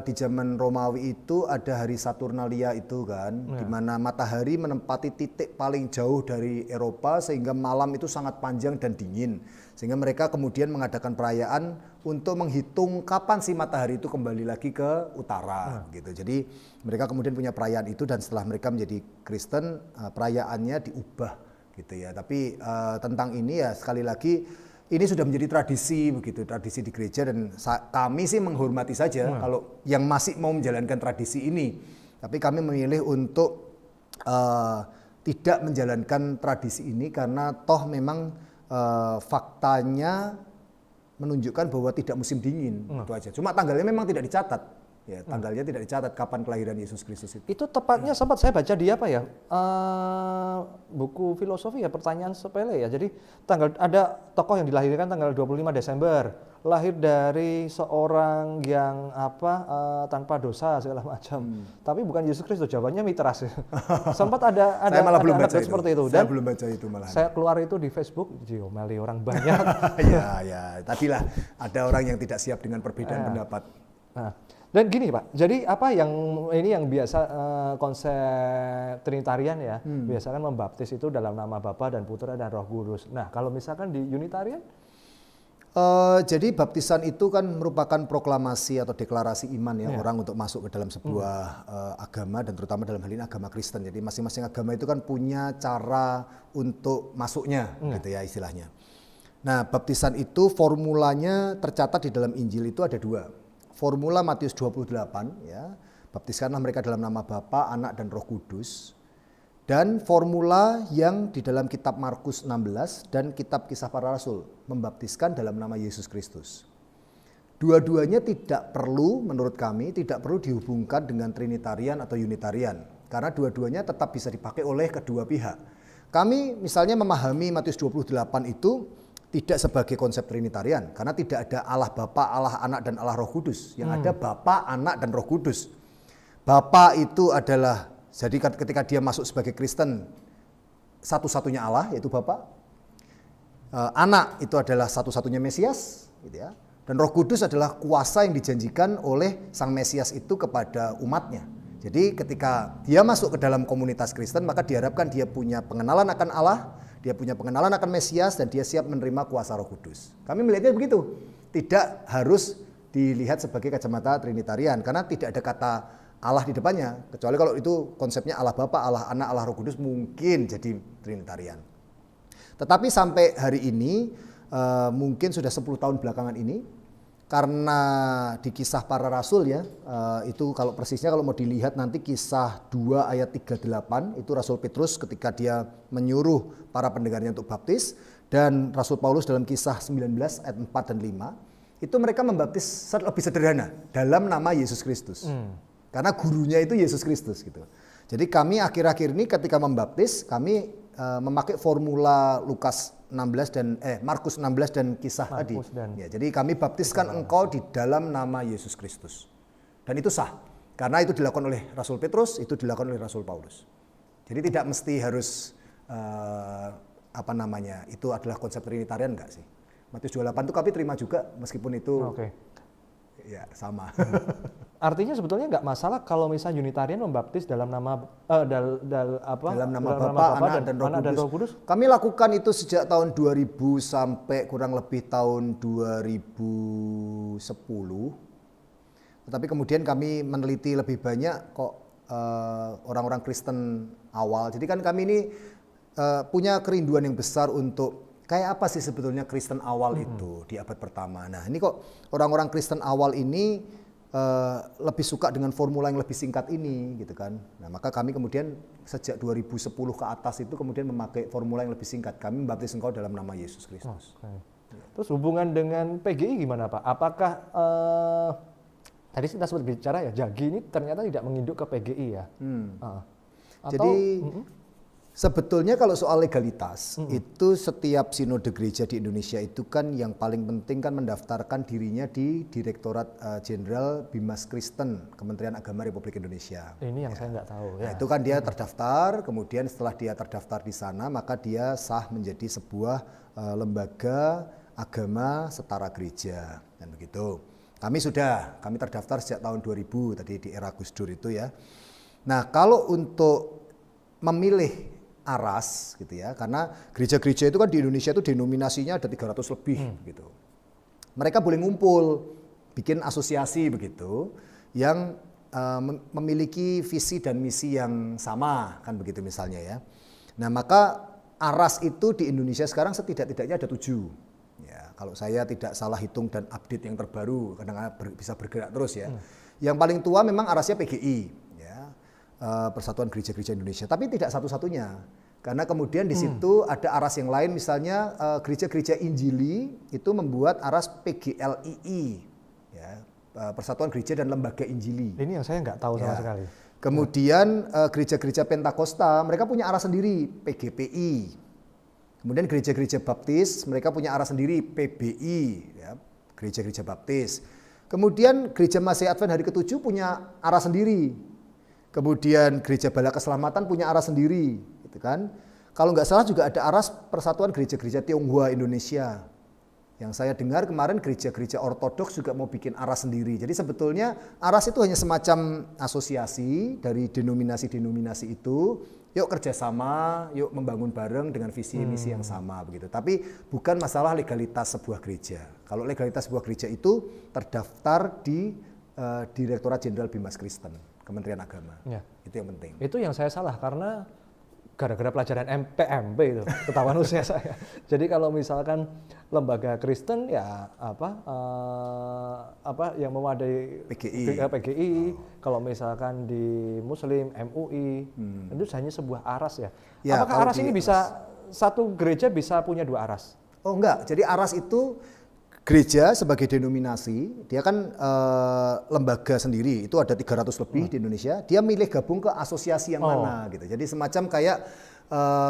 di zaman Romawi itu ada hari Saturnalia itu kan, di mana matahari menempati titik paling jauh dari Eropa sehingga malam itu sangat panjang dan dingin. Sehingga mereka kemudian mengadakan perayaan untuk menghitung kapan si matahari itu kembali lagi ke utara gitu. Jadi mereka kemudian punya perayaan itu dan setelah mereka menjadi Kristen perayaannya diubah gitu ya. Tapi tentang ini ya sekali lagi ini sudah menjadi tradisi begitu, tradisi di gereja dan kami sih menghormati saja kalau yang masih mau menjalankan tradisi ini. Tapi kami memilih untuk tidak menjalankan tradisi ini karena toh memang faktanya menunjukkan bahwa tidak musim dingin itu aja. Cuma tanggalnya memang tidak dicatat. Ya, tanggalnya tidak dicatat kapan kelahiran Yesus Kristus itu. Itu tepatnya sempat saya baca di apa ya? Buku filosofi ya, pertanyaan sepele ya. Jadi ada tokoh yang dilahirkan tanggal 25 Desember, lahir dari seorang yang tanpa dosa segala macam. Tapi bukan Yesus Kristus, jawabannya Mitras. Sempat ada Saya malah belum baca seperti itu. Saya Dan belum baca itu malah. saya keluar itu di Facebook, diomeli orang banyak. ya, tadilah ada orang yang tidak siap dengan perbedaan pendapat. Nah, dan gini Pak, jadi apa yang ini yang biasa konsep Trinitarian ya, biasa kan membaptis itu dalam nama Bapa dan Putra dan Roh Kudus. Nah, kalau misalkan di Unitarian? Jadi baptisan itu kan merupakan proklamasi atau deklarasi iman ya orang untuk masuk ke dalam sebuah agama, dan terutama dalam hal ini agama Kristen. Jadi masing-masing agama itu kan punya cara untuk masuknya gitu ya istilahnya. Nah, baptisan itu formulanya tercatat di dalam Injil itu ada 2. Formula Matius 28 ya, baptiskanlah mereka dalam nama Bapa, Anak dan Roh Kudus. Dan formula yang di dalam kitab Markus 16 dan kitab Kisah Para Rasul, membaptiskan dalam nama Yesus Kristus. Dua-duanya tidak perlu, menurut kami, tidak perlu dihubungkan dengan Trinitarian atau Unitarian, karena dua-duanya tetap bisa dipakai oleh kedua pihak. Kami misalnya memahami Matius 28 itu tidak sebagai konsep Trinitarian, karena tidak ada Allah Bapa, Allah Anak, dan Allah Roh Kudus. Yang ada Bapa, Anak, dan Roh Kudus. Bapa itu adalah, jadi ketika dia masuk sebagai Kristen, satu-satunya Allah, yaitu Bapa. Anak itu adalah satu-satunya Mesias, gitu ya. Dan Roh Kudus adalah kuasa yang dijanjikan oleh Sang Mesias itu kepada umatnya. Jadi ketika dia masuk ke dalam komunitas Kristen, maka diharapkan dia punya pengenalan akan Allah, dia punya pengenalan akan Mesias, dan dia siap menerima kuasa Roh Kudus. Kami melihatnya begitu. Tidak harus dilihat sebagai kacamata Trinitarian, karena tidak ada kata Allah di depannya. Kecuali kalau itu konsepnya Allah Bapa, Allah Anak, Allah Roh Kudus, mungkin jadi Trinitarian. Tetapi sampai hari ini, mungkin sudah 10 tahun belakangan ini, karena di Kisah Para Rasul ya, itu kalau persisnya kalau mau dilihat nanti Kisah 2 ayat 38, itu Rasul Petrus ketika dia menyuruh para pendengarnya untuk baptis, dan Rasul Paulus dalam Kisah 19 ayat 4 dan 5, itu mereka membaptis lebih sederhana dalam nama Yesus Kristus. Karena gurunya itu Yesus Kristus gitu. Jadi kami akhir-akhir ini ketika membaptis, kami memakai formula Markus 16 dan Kisah tadi. Ya, jadi kami baptiskan engkau di dalam nama Yesus Kristus. Dan itu sah. Karena itu dilakukan oleh Rasul Petrus, itu dilakukan oleh Rasul Paulus. Jadi tidak mesti harus itu adalah konsep Trinitarian, enggak sih. Matius 28 itu kami terima juga meskipun itu ya sama. Artinya sebetulnya nggak masalah kalau misalnya Unitarian membaptis dalam nama dalam nama Bapa, Anak, dan Roh Kudus. Kami lakukan itu sejak tahun 2000 sampai kurang lebih tahun 2010. Tetapi kemudian kami meneliti lebih banyak kok orang-orang Kristen awal. Jadi kan kami ini punya kerinduan yang besar untuk kayak apa sih sebetulnya Kristen awal itu di abad pertama. Nah, ini kok orang-orang Kristen awal ini lebih suka dengan formula yang lebih singkat ini gitu kan. Nah, maka kami kemudian sejak 2010 ke atas itu kemudian memakai formula yang lebih singkat. Kami membaptis engkau dalam nama Yesus Kristus. Terus hubungan dengan PGI gimana Pak? Apakah tadi kita sempat bicara ya, Jagi ini ternyata tidak menginduk ke PGI ya? Jadi sebetulnya kalau soal legalitas, itu setiap sinode gereja di Indonesia itu kan yang paling penting kan mendaftarkan dirinya di Direktorat Jenderal Bimas Kristen, Kementerian Agama Republik Indonesia. Ini yang saya nggak tahu ya. Nah, itu kan dia terdaftar, kemudian setelah dia terdaftar di sana, maka dia sah menjadi sebuah lembaga agama setara gereja, dan begitu. Kami terdaftar sejak tahun 2000 tadi di era Gus Dur itu ya. Nah, kalau untuk memilih aras gitu ya, karena gereja-gereja itu kan di Indonesia itu denominasinya ada 300 lebih gitu. Mereka boleh ngumpul, bikin asosiasi begitu, yang memiliki visi dan misi yang sama kan begitu misalnya ya. Nah, maka aras itu di Indonesia sekarang setidak-tidaknya ada 7. Ya, kalau saya tidak salah hitung dan update yang terbaru, kadang-kadang bisa bergerak terus ya. Yang paling tua memang arasnya PGI. Persatuan Gereja-Gereja Indonesia, tapi tidak satu-satunya, karena kemudian di situ ada aras yang lain, misalnya gereja-gereja Injili itu membuat aras PGLII, ya, Persatuan Gereja dan Lembaga Injili. Ini yang saya nggak tahu sama sekali. Kemudian gereja-gereja Pentakosta mereka punya arah sendiri, PGPI. Kemudian gereja-gereja Baptis mereka punya arah sendiri, PBI, ya, gereja-gereja Baptis. Kemudian gereja Masih Advent Hari ke-7 punya arah sendiri. Kemudian gereja Bala Keselamatan punya arah sendiri, gitu kan? Kalau nggak salah juga ada aras Persatuan Gereja-Gereja Tionghoa Indonesia. Yang saya dengar kemarin gereja-gereja ortodoks juga mau bikin aras sendiri. Jadi sebetulnya aras itu hanya semacam asosiasi dari denominasi-denominasi itu. Yuk kerjasama, yuk membangun bareng dengan visi misi yang sama begitu. Tapi bukan masalah legalitas sebuah gereja. Kalau legalitas sebuah gereja itu terdaftar di Direktorat Jenderal Bimas Kristen, Kementerian Agama. Ya. Itu yang penting. Itu yang saya salah karena gara-gara pelajaran PMB itu ketahuan usia saya. Jadi kalau misalkan lembaga Kristen ya apa yang memadai PGI. Kalau misalkan di Muslim MUI itu hanya sebuah aras ya. Apakah aras ini bisa satu gereja bisa punya dua aras? Oh enggak. Jadi aras itu gereja sebagai denominasi, dia kan lembaga sendiri, itu ada 300 lebih di Indonesia, dia milih gabung ke asosiasi yang mana gitu. Jadi semacam kayak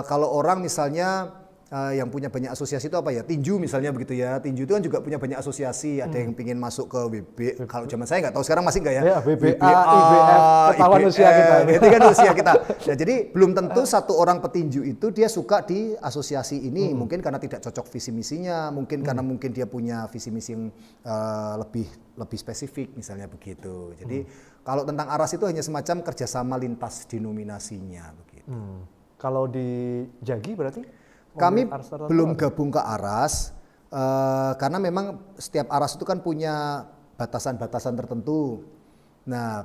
kalau orang misalnya yang punya banyak asosiasi itu apa ya, tinju misalnya begitu ya, tinju itu kan juga punya banyak asosiasi, ada yang pingin masuk ke WB, kalau zaman saya nggak tahu sekarang masih nggak ya, WBA, IBF, ketahuan usia kita ini. Itu kan usia kita. Nah, jadi belum tentu satu orang petinju itu dia suka di asosiasi ini, mungkin karena tidak cocok visi misinya, mungkin karena mungkin dia punya visi misi yang lebih spesifik misalnya begitu. Jadi kalau tentang aras itu hanya semacam kerjasama lintas denominasinya begitu. Kalau di Jagi berarti? Kami belum gabung ke aras karena memang setiap aras itu kan punya batasan-batasan tertentu. Nah,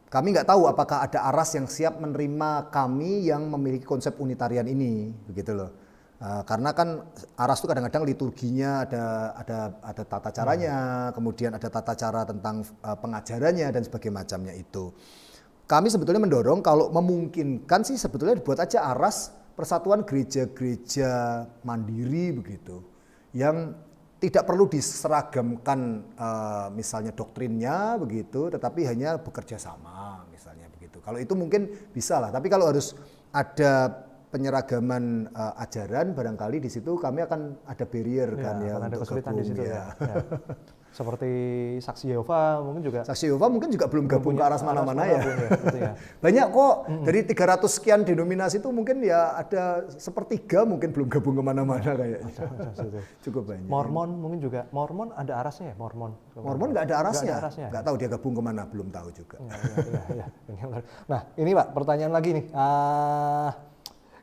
kami nggak tahu apakah ada aras yang siap menerima kami yang memiliki konsep unitarian ini, begitu loh. Karena kan aras itu kadang-kadang liturginya ada tata caranya, kemudian ada tata cara tentang pengajarannya dan sebagainya macamnya itu. Kami sebetulnya mendorong kalau memungkinkan sih sebetulnya dibuat aja aras Persatuan Gereja-Gereja Mandiri begitu, yang tidak perlu diseragamkan misalnya doktrinnya begitu, tetapi hanya bekerja sama misalnya begitu. Kalau itu mungkin bisa lah, tapi kalau harus ada penyeragaman ajaran barangkali di situ kami akan ada barrier kan ya, ada untuk kesulitan gabung, di situ ya. Seperti Saksi Yehova mungkin juga. Saksi Yehova mungkin juga belum gabung ke aras mana-mana ya. Ya. Banyak kok dari 300 sekian denominasi itu mungkin ya ada sepertiga mungkin belum gabung ke mana-mana kayaknya. Cukup banyak. Mormon mungkin juga. Mormon ada arasnya ya? Mormon nggak ada arasnya. Nggak tahu dia gabung kemana, belum tahu juga. Ya. Nah ini Pak, pertanyaan lagi nih.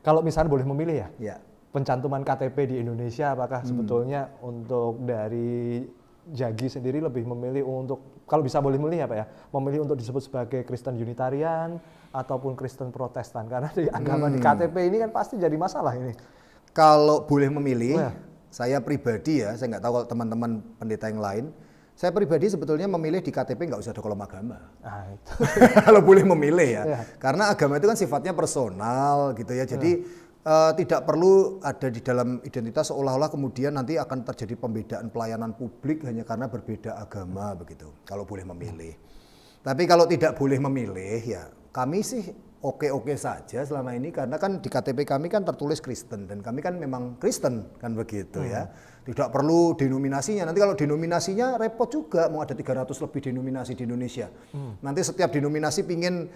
Kalau misalnya boleh memilih ya. Pencantuman KTP di Indonesia apakah sebetulnya untuk dari Jagi sendiri lebih memilih untuk, kalau bisa boleh milih apa ya, memilih untuk disebut sebagai Kristen Unitarian ataupun Kristen Protestan, karena di agama di KTP ini kan pasti jadi masalah ini. Kalau boleh memilih, saya pribadi ya, saya nggak tahu kalau teman-teman pendeta yang lain, saya pribadi sebetulnya memilih di KTP nggak usah ada kolom agama. Kalau boleh memilih ya, karena agama itu kan sifatnya personal gitu ya, jadi tidak perlu ada di dalam identitas seolah-olah kemudian nanti akan terjadi pembedaan pelayanan publik hanya karena berbeda agama begitu, kalau boleh memilih. Tapi kalau tidak boleh memilih ya kami sih oke-oke saja selama ini, karena kan di KTP kami kan tertulis Kristen dan kami kan memang Kristen kan begitu ya. Tidak perlu denominasinya, nanti kalau denominasinya repot juga, mau ada 300 lebih denominasi di Indonesia. Nanti setiap denominasi pingin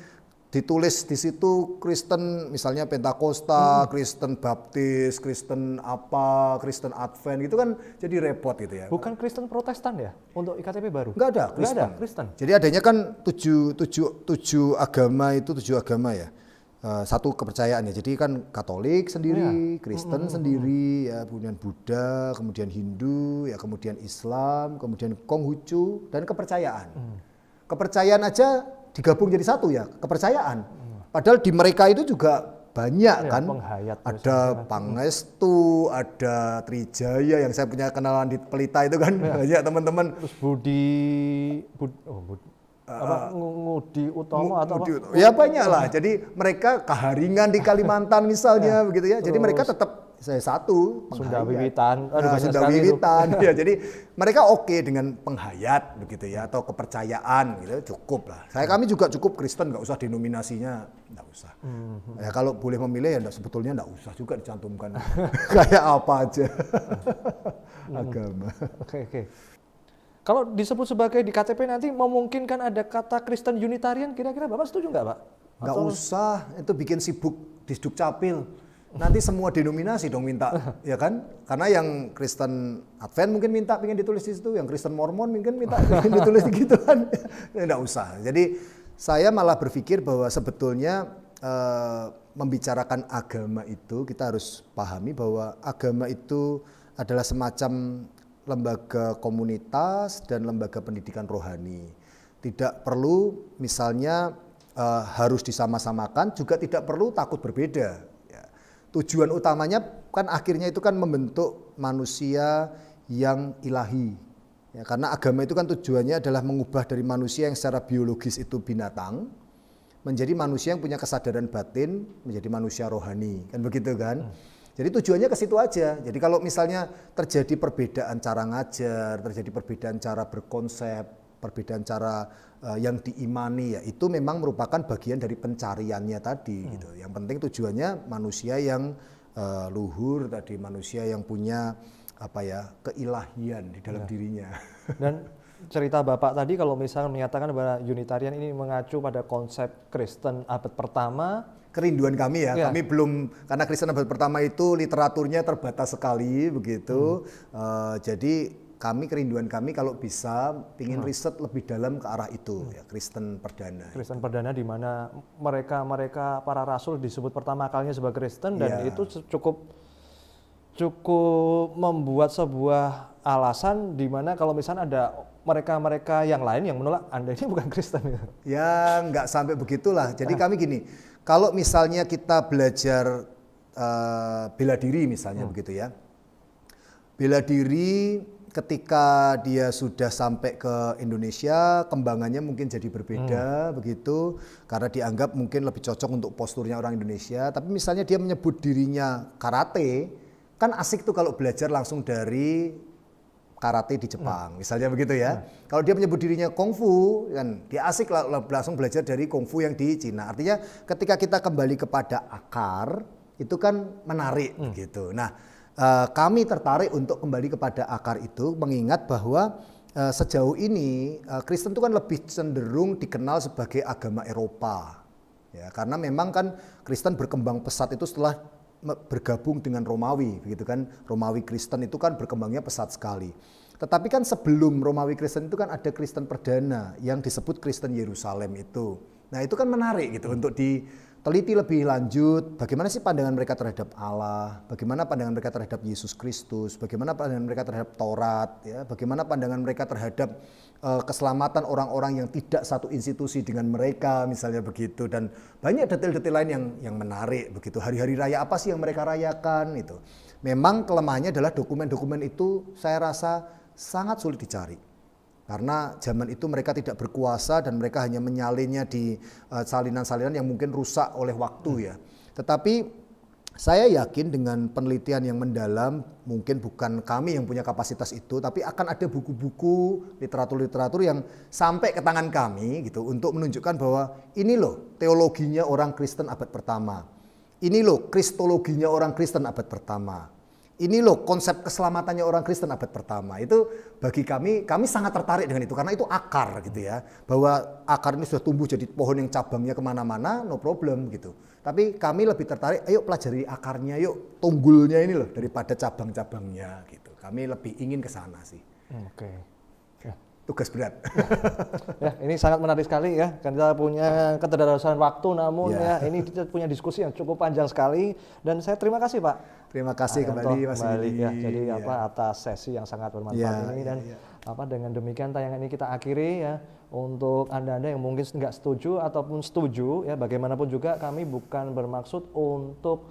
ditulis di situ Kristen misalnya Pentakosta, Kristen Baptis, Kristen apa, Kristen Advent gitu kan jadi repot gitu ya. Bukan Kristen Protestan ya untuk IKTP baru? Nggak ada, Kristen. Jadi adanya kan tujuh agama ya. Satu kepercayaan ya. Jadi kan Katolik sendiri, Kristen sendiri, ya, kemudian Buddha, kemudian Hindu, ya kemudian Islam, kemudian Konghucu dan kepercayaan. Kepercayaan aja digabung jadi satu ya, kepercayaan. Padahal di mereka itu juga banyak kan. Ada Pangestu, ada Trijaya yang saya punya kenalan di Pelita itu kan banyak teman-teman. Terus Ngudi Utomo atau apa? Ya banyak lah. Jadi mereka Kaharingan di Kalimantan misalnya begitu ya. Jadi mereka tetap saya satu Sunda penghayat. Wiwitan. Aduh, banyak Sunda sekali itu. Wiwitan. Ya, jadi mereka oke dengan penghayat begitu ya, atau kepercayaan gitu, cukup lah. Kami juga cukup Kristen, nggak usah denominasinya, nggak usah. Ya kalau boleh memilih ya sebetulnya nggak usah juga dicantumkan kayak apa aja agama. Oke. Kalau disebut sebagai di KTP nanti memungkinkan ada kata Kristen Unitarian, kira-kira Bapak setuju nggak, Pak? Nggak usah, itu bikin sibuk di Dukcapil. Nanti semua denominasi dong minta, ya kan? Karena yang Kristen Advent mungkin minta pengen ditulis di situ, yang Kristen Mormon mungkin minta pengen ditulis gitu kan. Nggak usah. Jadi saya malah berpikir bahwa sebetulnya membicarakan agama itu kita harus pahami bahwa agama itu adalah semacam lembaga komunitas dan lembaga pendidikan rohani. Tidak perlu misalnya harus disama-samakan, juga tidak perlu takut berbeda. Ya. Tujuan utamanya kan akhirnya itu kan membentuk manusia yang ilahi. Ya, karena agama itu kan tujuannya adalah mengubah dari manusia yang secara biologis itu binatang, menjadi manusia yang punya kesadaran batin, menjadi manusia rohani. Kan begitu kan? Jadi tujuannya ke situ aja. Jadi kalau misalnya terjadi perbedaan cara ngajar, terjadi perbedaan cara berkonsep, perbedaan cara yang diimani, ya itu memang merupakan bagian dari pencariannya tadi. Gitu. Yang penting tujuannya manusia yang luhur tadi, manusia yang punya keilahian di dalam dirinya. Dan cerita Bapak tadi kalau misalnya menyatakan bahwa Unitarian ini mengacu pada konsep Kristen abad pertama. Kerinduan kami ya, kami belum, karena Kristen abad pertama itu literaturnya terbatas sekali begitu. Jadi kerinduan kami kalau bisa ingin riset lebih dalam ke arah itu, ya, Kristen perdana. Kristen perdana di mana mereka para rasul disebut pertama kalinya sebagai Kristen, dan itu cukup membuat sebuah alasan di mana kalau misalnya ada mereka yang lain yang menolak Anda ini bukan Kristen. Ya nggak sampai begitulah. Jadi kami gini, kalau misalnya kita belajar bela diri misalnya begitu ya. Bela diri ketika dia sudah sampai ke Indonesia, kembangannya mungkin jadi berbeda begitu, karena dianggap mungkin lebih cocok untuk posturnya orang Indonesia. Tapi misalnya dia menyebut dirinya karate, kan asik tuh kalau belajar langsung dari karate di Jepang, misalnya begitu ya. Kalau dia menyebut dirinya kungfu, kan dia asik langsung belajar dari kungfu yang di Cina. Artinya ketika kita kembali kepada akar, itu kan menarik gitu. Nah, kami tertarik untuk kembali kepada akar itu, mengingat bahwa sejauh ini Kristen itu kan lebih cenderung dikenal sebagai agama Eropa. Ya, karena memang kan Kristen berkembang pesat itu setelah bergabung dengan Romawi, begitu kan. Romawi Kristen itu kan berkembangnya pesat sekali. Tetapi kan sebelum Romawi Kristen itu kan ada Kristen perdana yang disebut Kristen Yerusalem itu. Nah itu kan menarik gitu untuk diteliti lebih lanjut. Bagaimana sih pandangan mereka terhadap Allah? Bagaimana pandangan mereka terhadap Yesus Kristus? Bagaimana pandangan mereka terhadap Taurat? Ya, bagaimana pandangan mereka terhadap keselamatan orang-orang yang tidak satu institusi dengan mereka, misalnya begitu. Dan banyak detail-detail lain yang menarik begitu. Hari-hari raya apa sih yang mereka rayakan itu. Memang kelemahannya adalah dokumen-dokumen itu saya rasa sangat sulit dicari. Karena zaman itu mereka tidak berkuasa dan mereka hanya menyalinnya di salinan-salinan yang mungkin rusak oleh waktu ya. Tetapi saya yakin dengan penelitian yang mendalam, mungkin bukan kami yang punya kapasitas itu, tapi akan ada buku-buku, literatur-literatur yang sampai ke tangan kami gitu untuk menunjukkan bahwa ini loh teologinya orang Kristen abad pertama. Ini loh kristologinya orang Kristen abad pertama. Ini loh konsep keselamatannya orang Kristen abad pertama. Itu bagi kami sangat tertarik dengan itu karena itu akar gitu ya. Bahwa akar ini sudah tumbuh jadi pohon yang cabangnya kemana-mana, no problem gitu. Tapi kami lebih tertarik, ayo pelajari akarnya, yuk tunggulnya ini loh daripada cabang-cabangnya gitu. Kami lebih ingin ke sana sih. Oke. Tugas berat. Ya, ini sangat menarik sekali ya. Kita punya keterbatasan waktu, namun ya ini kita punya diskusi yang cukup panjang sekali. Dan saya terima kasih Pak. Terima kasih kembali Mas Willy. Ya, jadi atas sesi yang sangat bermanfaat ini dan dengan demikian tayangan ini kita akhiri ya. Untuk Anda-Anda yang mungkin nggak setuju ataupun setuju ya, bagaimanapun juga kami bukan bermaksud untuk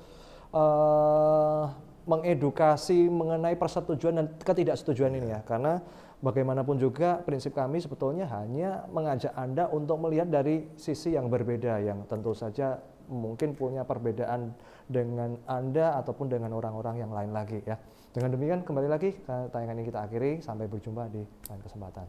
mengedukasi mengenai persetujuan dan ketidaksetujuan ini ya, karena bagaimanapun juga prinsip kami sebetulnya hanya mengajak Anda untuk melihat dari sisi yang berbeda yang tentu saja mungkin punya perbedaan dengan Anda ataupun dengan orang-orang yang lain lagi ya. Dengan demikian kembali lagi tayangan ini kita akhiri, sampai berjumpa di lain kesempatan.